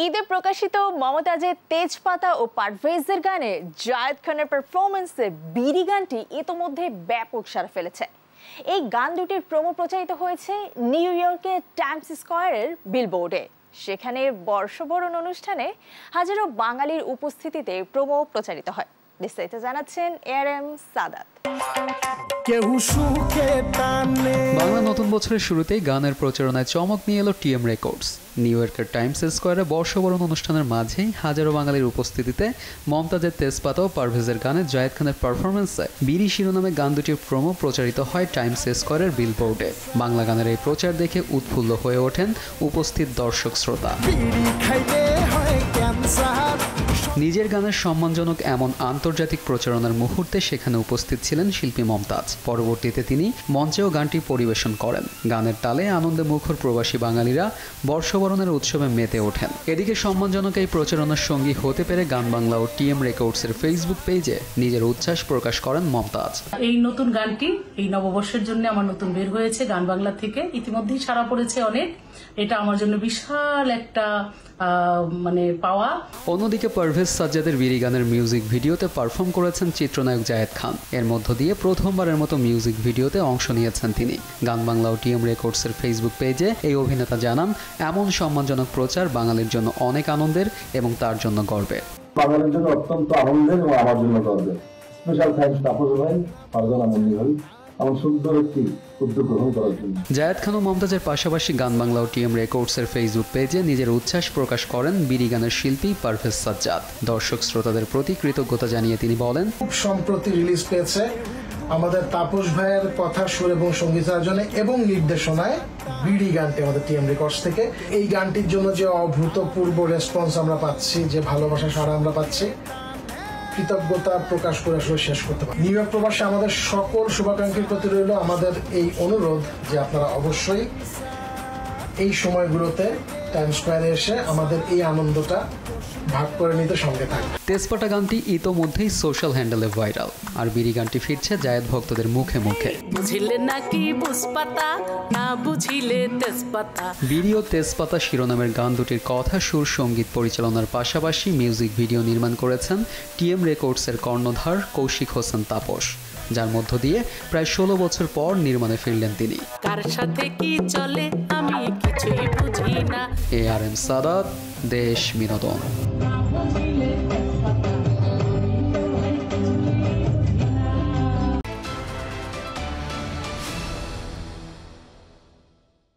ঈদে প্রকাশিত মমতাজের তেজপাতা ও পারভেজের গানে জায়েদ খানের পারফরমেন্সে বিড়ি গানটি ইতোমধ্যে ব্যাপক সাড়া ফেলেছে। এই গান দুটির প্রোমো প্রচারিত হয়েছে নিউ ইয়র্কের টাইমস স্কয়ারের বিলবোর্ডে। সেখানে বর্ষবরণ অনুষ্ঠানে হাজারো বাঙালির উপস্থিতিতে প্রোমো প্রচারিত হয়। বিস্তারিত জানাচ্ছেন ARM সাদাত। বাংলা নতুন বছরের শুরুতেই গানের প্রচারণায় চমক নিয়ে এলো TM রেকর্ডস। নিউ ইয়র্কের টাইমস স্কয়ারে বর্ষবরণ অনুষ্ঠানের মাঝেই হাজারো বাঙালির উপস্থিতিতে মমতাজের তেজপাতা ও পারভেজের গানে জায়েদ খানের পারফরমেন্সে বিড়ি শিরোনামে গান দুটির প্রোমো প্রচারিত হয় টাইমস স্কয়ারের বিলবোর্ডে। বাংলা গানের এই প্রচার দেখে উৎফুল্ল হয়ে ওঠেন উপস্থিত দর্শক শ্রোতা। নিজের গানের সম্মানজনক এমন আন্তর্জাতিক প্রচারণার মুহূর্তে সেখানে উপস্থিত ছিলেন শিল্পী মমতাজ। পরবর্তীতে তিনি মঞ্চেও গানটি পরিবেশন করেন। গানের তালে আনন্দে মুখর প্রবাসী বাঙালিরা বর্ষবরণের উৎসবে মেতে ওঠেন। এদিকে সম্মানজনক এই প্রচারণার সঙ্গী হতে পেরে গান বাংলা ও TM রেকর্ডসের ফেসবুক পেজে নিজের উচ্ছ্বাস প্রকাশ করেন মমতাজ। এই নতুন গানটি এই নববর্ষের জন্য আমার নতুন বের হয়েছে গান বাংলা থেকে, ইতিমধ্যেই সাড়া পড়েছে অনেক। এটা আমার জন্য বিশাল একটা পাওয়া। অন্যদিকে পারভেজ সাজ্জাদের বিড়ি গানের মিউজিক ভিডিওতে পারফর্ম করেছেন চিত্রনায়ক জায়েদ খান। এর মধ্য দিয়ে প্রথমবারের মতো মিউজিক ভিডিওতে অংশ নিয়েছেন তিনি। গান বাংলা ও TM রেকর্ডসের ফেসবুক পেজে এই অভিনেতা জানান, এমন সম্মানজনক প্রচার বাঙালির জন্য অনেক আনন্দের এবং তার জন্য গর্বের। বাঙালির জন্য অত্যন্ত আনন্দের এবং আমার জন্য গর্বের। স্পেশাল থ্যাঙ্কস তাপস ভাই, ফারজানা মন্ডি ভাই, আমার সুন্দর একটি উদ্যোগ গ্রহণ করার জন্য। জায়েদ খান ও মমতাজের পাশাপাশি গান বাংলা ও TM রেকর্ডসের ফেসবুক পেজে নিজের উচ্ছ্বাস প্রকাশ করেন বিড়ি গানের শিল্পী পারভেজ সাজ্জাদ। দর্শক শ্রোতাদের প্রতি কৃতজ্ঞতা জানিয়ে তিনি বলেন, খুব সম্প্রতি রিলিজ পেয়েছে আমাদের তাপস ভাইয়ের কথা, সুর এবং সঙ্গীতায়োজনে এবং নির্দেশনায় বিড়ি গানটি আমাদের TM রেকর্ডস থেকে। এই গানটির জন্য যে অভূতপূর্ব রেসপন্স আমরা পাচ্ছি, যে ভালোবাসা সাড়া আমরা পাচ্ছি, কৃতজ্ঞতা প্রকাশ করে আসলে শেষ করতে পারি। নিউ ইয়র্ক প্রবাসে আমাদের সকল শুভাকাঙ্ক্ষীর প্রতি রইল আমাদের এই অনুরোধ যে আপনারা অবশ্যই এই সময়গুলোতে টাইমস স্কয়ারে এসে আমাদের এই আনন্দটা ভাগ করে নিতে সঙ্গে থাকবে। তেজপাতা গানটি ইতোমধ্যেই সোশ্যাল হ্যান্ডেলে ভাইরাল, আর বিড়ি গানটি ফিরছে জায়েদ ভক্তদের মুখে মুখে। বিড়ি ও তেজপাতা শিরোনামের গান দুটির কথা, সুর, সঙ্গীত পরিচালনার পাশাপাশি মিউজিক ভিডিও নির্মাণ করেছেন TM রেকর্ডসের কর্ণধার কৌশিক হোসেন তাপস, যার মধ্য দিয়ে প্রায় 16 বছর পর নির্মাণে ফিরলেন তিনি। ARM সাদাত, দেশ বিনোদন।